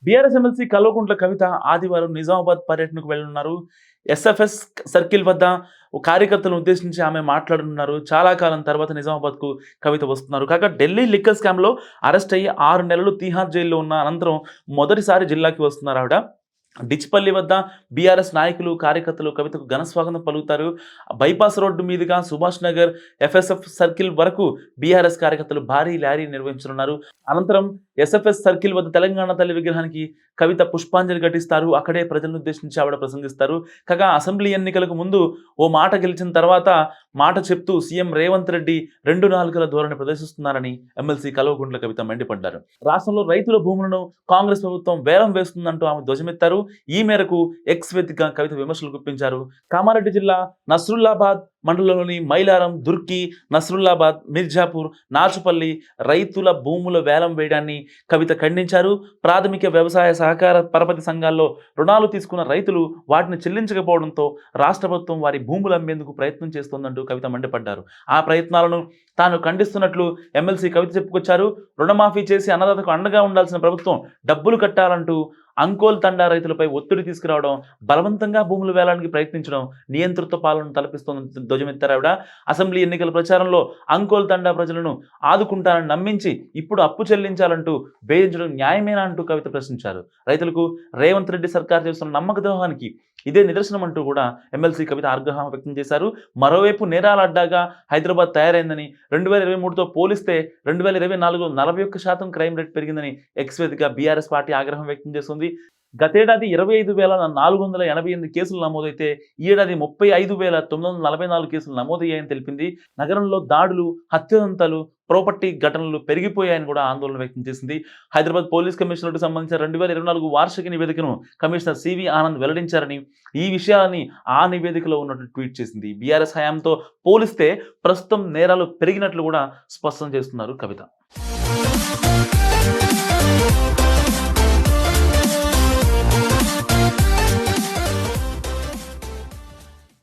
BRS MLC Kalvakuntla Kavitha ఆదివారం నిజామాబాద్ పర్యటనకు వెళ్లనున్నారు. SFS circle వద్ద కార్యకర్తలను ఉద్దేశించి ఆమె మాట్లాడనున్నారు. చాలా కాలం తర్వాత నిజామాబాద్కు కవిత వస్తున్నారు. కాగా ఢిల్లీ లిక్కర్ స్కామ్లో అరెస్ట్ అయ్యి 6 నెలలు తీహార్ జైల్లో ఉన్న అనంతరం మొదటిసారి జిల్లాకి వస్తున్నారు ఆవిడ. డిచ్పల్లి వద్ద బీఆర్ఎస్ నాయకులు కార్యకర్తలు కవితకు ఘన స్వాగతం పలుకుతారు. బైపాస్ రోడ్డు మీదుగా సుభాష్ నగర్ ఎఫ్ఎస్ఎఫ్ సర్కిల్ వరకు బీఆర్ఎస్ కార్యకర్తలు భారీ ర్యాలీ నిర్వహించనున్నారు. అనంతరం ఎస్ఎఫ్ఎస్ సర్కిల్ వద్ద తెలంగాణ తల్లి విగ్రహానికి కవిత పుష్పాంజలి ఘటిస్తారు. అక్కడే ప్రజలను ఉద్దేశించి ఆవిడ ప్రసంగిస్తారు. కాగా అసెంబ్లీ ఎన్నికలకు ముందు ఓ మాట గెలిచిన తర్వాత మాట చెప్తూ సీఎం రేవంత్ రెడ్డి 2 నాలుకల ధోరణి ప్రదర్శిస్తున్నారని ఎమ్మెల్సీ కల్వకుంట్ల కవిత మండిపడ్డారు. రాష్ట్రంలో రైతుల భూములను కాంగ్రెస్ ప్రభుత్వం వేలం వేస్తుందంటూ ఆమె ధ్వజమెత్తారు. ఈ మేరకు ఎక్స్ వేదికగా కవిత విమర్శలు గుప్పించారు. కామారెడ్డి జిల్లా నస్రుల్లాబాద్ మండలంలోని మైలారం, దుర్కి, నస్రుల్లాబాద్, మిర్జాపూర్, నాచుపల్లి రైతుల భూముల వేలం వేయడాన్ని కవిత ఖండించారు. ప్రాథమిక వ్యవసాయ సహకార పరపతి సంఘాల్లో రుణాలు తీసుకున్న రైతులు వాటిని చెల్లించకపోవడంతో రాష్ట్ర ప్రభుత్వం వారి భూములు అమ్మేందుకు ప్రయత్నం చేస్తోందంటూ కవిత మండిపడ్డారు. ఆ ప్రయత్నాలను తాను ఖండిస్తున్నట్లు ఎమ్మెల్సీ కవిత చెప్పుకొచ్చారు. రుణమాఫీ చేసి అన్నదాతకు అండగా ఉండాల్సిన ప్రభుత్వం డబ్బులు కట్టాలంటూ అంకోల్ తండా రైతులపై ఒత్తిడి తీసుకురావడం, బలవంతంగా భూముల వేలానికి ప్రయత్నించడం నియంతృత్వ పాలన తలపిస్తోందని ధ్వజమెత్తారు ఆవిడ. అసెంబ్లీ ఎన్నికల ప్రచారంలో అంకోల్ తండా ప్రజలను ఆదుకుంటానని నమ్మించి ఇప్పుడు అప్పు చెల్లించాలంటూ వేధించడం న్యాయమేనా అంటూ కవిత ప్రశ్నించారు. రైతులకు రేవంత్ రెడ్డి సర్కార్ చేస్తున్న నమ్మక ద్రోహానికి ఇదే నిదర్శనం అంటూ కూడా ఎమ్మెల్సీ కవిత ఆగ్రహం వ్యక్తం చేశారు. మరోవైపు నేరాల అడ్డాగా హైదరాబాద్ తయారైందని 2023తో పోలిస్తే 2024లో 41% క్రైమ్ రేట్ పెరిగిందని ఎక్స్ వేదికగా బీఆర్ఎస్ పార్టీ ఆగ్రహం వ్యక్తం చేస్తుంది. గతేడాది 25,488 కేసులు నమోదైతే ఈ ఏడాది 35,944 కేసులు నమోదయ్యాయని తెలిపింది. నగరంలో దాడులు, హత్యదంతాలు, ప్రాపర్టీ ఘటనలు పెరిగిపోయాయని కూడా ఆందోళన వ్యక్తం చేసింది. హైదరాబాద్ పోలీస్ కమిషనర్కు సంబంధించిన 2024 వార్షిక నివేదికను కమిషనర్ సివి ఆనంద్ వెల్లడించారని, ఈ విషయాలని ఆ నివేదికలో ఉన్నట్టు ట్వీట్ చేసింది. బీఆర్ఎస్ హయాంతో పోలిస్తే ప్రస్తుతం నేరాలు పెరిగినట్లు కూడా స్పష్టం చేస్తున్నారు కవిత.